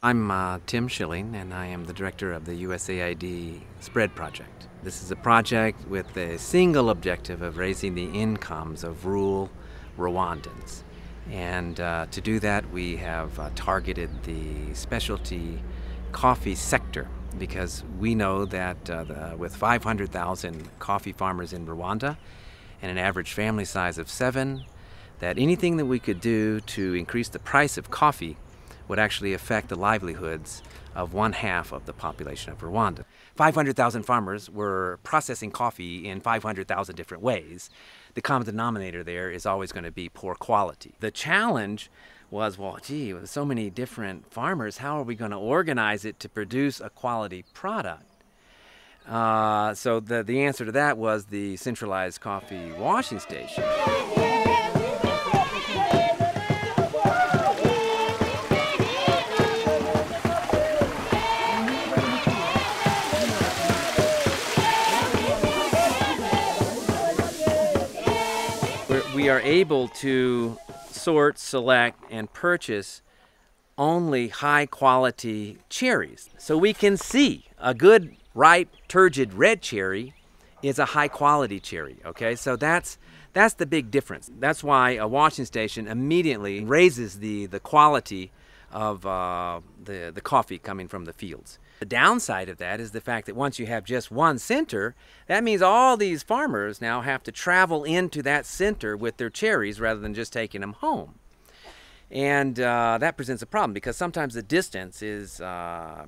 I'm Tim Schilling, and I am the director of the USAID Spread Project. This is a project with the single objective of raising the incomes of rural Rwandans. And to do that, we have targeted the specialty coffee sector, because we know that with 500,000 coffee farmers in Rwanda and an average family size of 7, that anything that we could do to increase the price of coffee would actually affect the livelihoods of 1/2 of the population of Rwanda. 500,000 farmers were processing coffee in 500,000 different ways. The common denominator there is always going to be poor quality. The challenge was, well, gee, with so many different farmers, how are we going to organize it to produce a quality product? So the answer to that was the centralized coffee washing station. We are able to sort, select, and purchase only high-quality cherries. So we can see a good, ripe, turgid red cherry is a high-quality cherry, okay? So that's the big difference. That's why a washing station immediately raises the quality of the coffee coming from the fields. The downside of that is the fact that once you have just one center, that means all these farmers now have to travel into that center with their cherries rather than just taking them home. And that presents a problem, because sometimes the distance is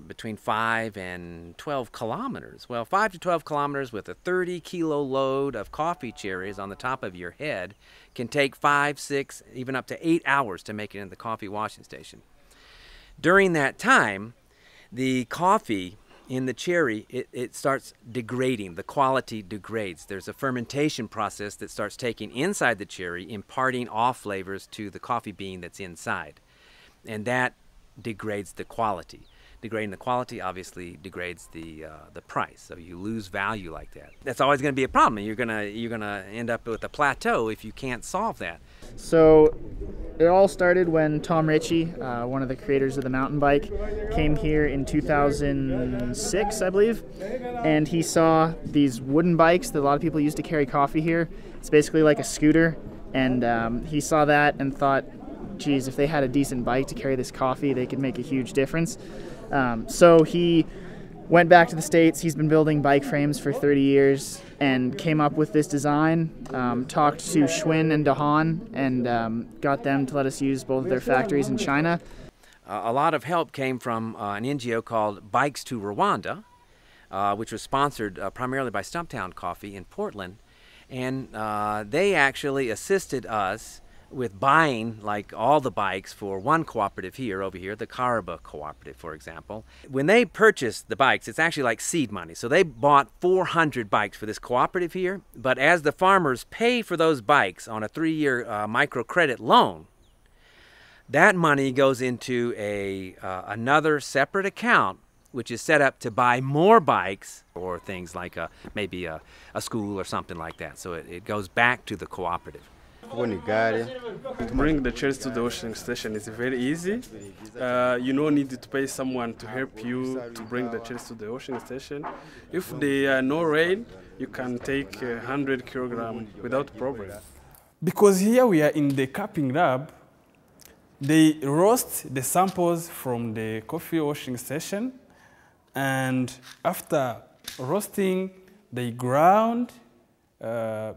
between 5 and 12 kilometers. Well, 5 to 12 kilometers with a 30-kilo load of coffee cherries on the top of your head can take 5, 6, even up to 8 hours to make it in the coffee washing station. During that time, the coffee in the cherry, it starts degrading. The quality degrades. There's a fermentation process that starts taking inside the cherry, imparting off flavors to the coffee bean that's inside. And that degrades the quality. Degrading the quality obviously degrades the price. So you lose value like that. That's always going to be a problem. You're gonna end up with a plateau if you can't solve that. So it all started when Tom Ritchie, one of the creators of the mountain bike, came here in 2006, I believe, and he saw these wooden bikes that a lot of people use to carry coffee here. It's basically like a scooter, and he saw that and thought, geez, if they had a decent bike to carry this coffee, they could make a huge difference. So he went back to the States. He's been building bike frames for 30 years and came up with this design, talked to Schwinn and Dahan, and got them to let us use both of their factories in China. A lot of help came from an NGO called Bikes to Rwanda, which was sponsored primarily by Stumptown Coffee in Portland. And they actually assisted us with buying like all the bikes for one cooperative over here, the Karaba Cooperative, for example. When they purchased the bikes, it's actually like seed money. So they bought 400 bikes for this cooperative here, but as the farmers pay for those bikes on a 3-year microcredit loan, that money goes into another separate account, which is set up to buy more bikes or things like maybe a school or something like that. So it goes back to the cooperative. To bring the cherries to the washing station is very easy. You don't need to pay someone to help you to bring the cherries to the washing station. If there are no rain, you can take 100 kilograms without problem. Because here we are in the cupping lab, they roast the samples from the coffee washing station, and after roasting, they ground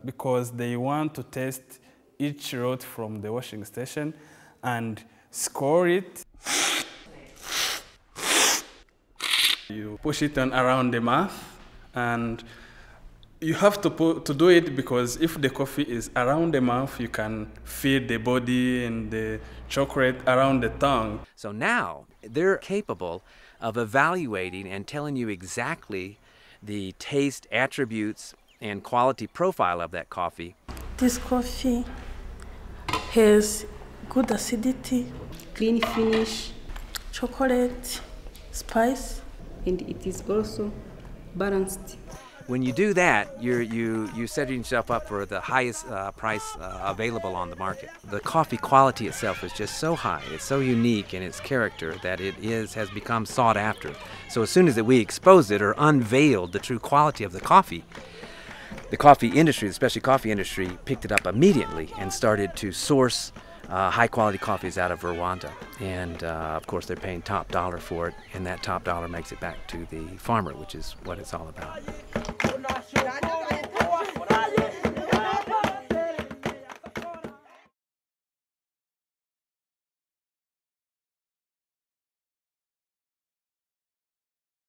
because they want to test each lot from the washing station and score it. You push it on around the mouth, and You have to do it because if the coffee is around the mouth, you can feel the body and the chocolate around the tongue. So now they're capable of evaluating and telling you exactly the taste attributes and quality profile of that coffee. This coffee has good acidity, clean finish, chocolate, spice, and it is also balanced. When you do that, you're setting yourself up for the highest price available on the market. The coffee quality itself is just so high, it's so unique in its character that it has become sought after. So as soon as we exposed it or unveiled the true quality of the coffee industry, the specialty coffee industry, picked it up immediately and started to source high quality coffees out of Rwanda. And of course they're paying top dollar for it, and that top dollar makes it back to the farmer, which is what it's all about.